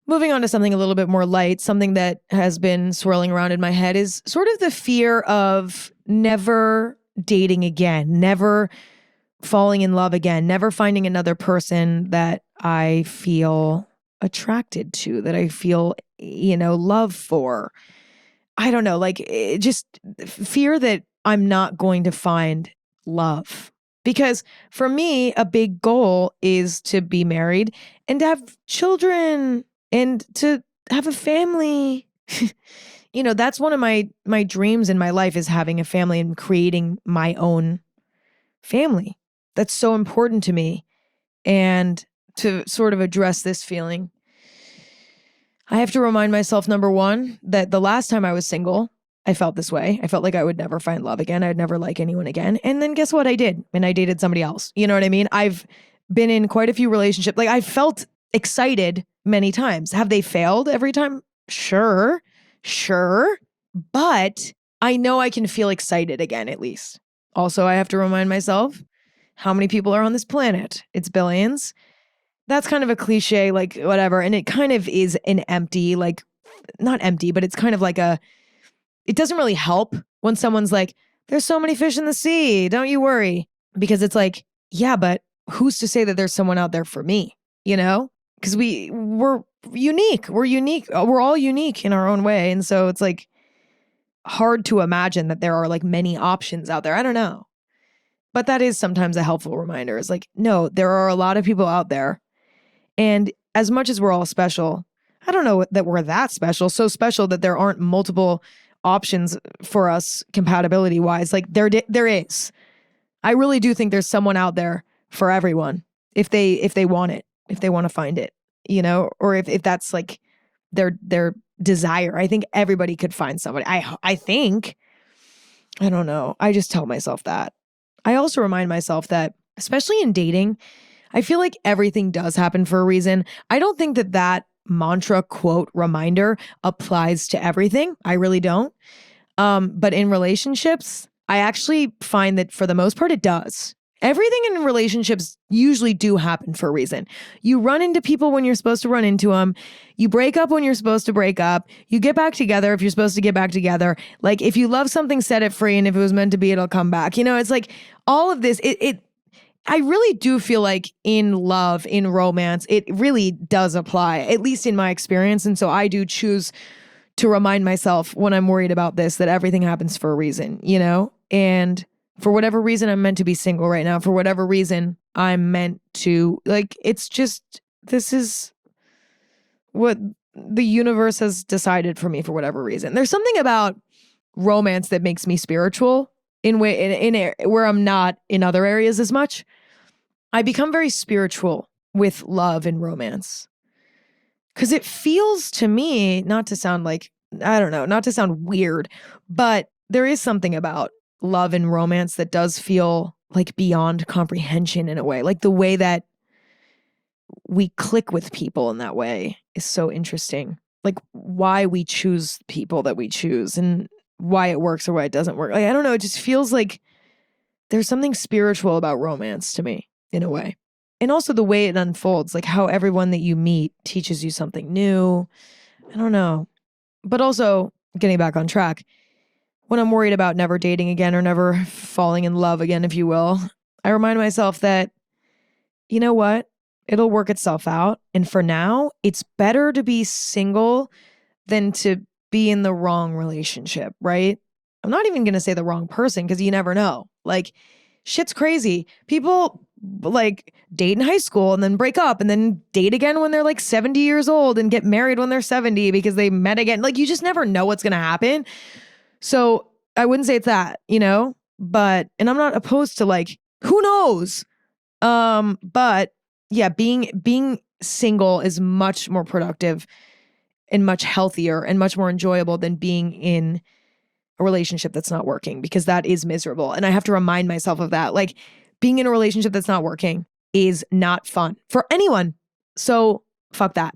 Moving on to something a little bit more light, something that has been swirling around in my head is sort of the fear of never dating again, never falling in love again, never finding another person that I feel attracted to, that I feel, love for. I don't know, like just fear that I'm not going to find love. Because for me, a big goal is to be married and to have children and to have a family. That's one of my dreams in my life, is having a family and creating my own family. That's so important to me. And to sort of address this feeling, I have to remind myself, number one, that the last time I was single, I felt this way. I felt like I would never find love again. I'd never like anyone again. And then guess what I did? And I dated somebody else. You know what I mean? I've been in quite a few relationships. Like, I felt excited many times. Have they failed every time? Sure. But I know I can feel excited again, at least. Also, I have to remind myself how many people are on this planet. It's billions. That's kind of a cliche, like whatever. And it kind of is an empty, like, not empty, but it's kind of like it doesn't really help when someone's like, there's so many fish in the sea, don't you worry. Because it's like, yeah, but who's to say that there's someone out there for me, Because we're unique. We're unique. We're all unique in our own way. And so it's like hard to imagine that there are like many options out there. I don't know. But that is sometimes a helpful reminder. It's like, no, there are a lot of people out there. And as much as we're all special, I don't know that we're that special, so special that there aren't multiple options for us compatibility wise. Like there is. I really do think there's someone out there for everyone if they want it, if they want to find it, or if that's like their desire. I think everybody could find somebody. I think, I don't know. I just tell myself that. I also remind myself that, especially in dating, I feel like everything does happen for a reason. I don't think that mantra, quote, reminder applies to everything. I really don't. But in relationships, I actually find that for the most part, it does. Everything in relationships usually do happen for a reason. You run into people when you're supposed to run into them. You break up when you're supposed to break up. You get back together if you're supposed to get back together. Like, if you love something, set it free. And if it was meant to be, it'll come back. It's like all of this, I really do feel like in love, in romance, it really does apply, at least in my experience. And so I do choose to remind myself when I'm worried about this, that everything happens for a reason, And for whatever reason, I'm meant to be single right now. For whatever reason, I'm meant to, like, it's just, this is what the universe has decided for me for whatever reason. There's something about romance that makes me spiritual in where I'm not in other areas as much. I become very spiritual with love and romance. Because it feels to me, not to sound like, I don't know, not to sound weird, but there is something about love and romance that does feel like beyond comprehension in a way. Like the way that we click with people in that way is so interesting. Like why we choose people that we choose and why it works or why it doesn't work. Like, I don't know. It just feels like there's something spiritual about romance to me in a way. And also the way it unfolds, like how everyone that you meet teaches you something new. I don't know. But also, getting back on track, when I'm worried about never dating again or never falling in love again, if you will, I remind myself that, you know what? It'll work itself out. And for now, it's better to be single than to be in the wrong relationship, right? I'm not even going to say the wrong person because you never know. Like, shit's crazy. People like date in high school and then break up and then date again when they're like 70 years old and get married when they're 70 because they met again. Like, you just never know what's going to happen. So I wouldn't say it's that, but, and I'm not opposed to like, who knows? But yeah, being single is much more productive and much healthier and much more enjoyable than being in a relationship that's not working, because that is miserable. And I have to remind myself of that. Like, being in a relationship that's not working is not fun for anyone. So fuck that.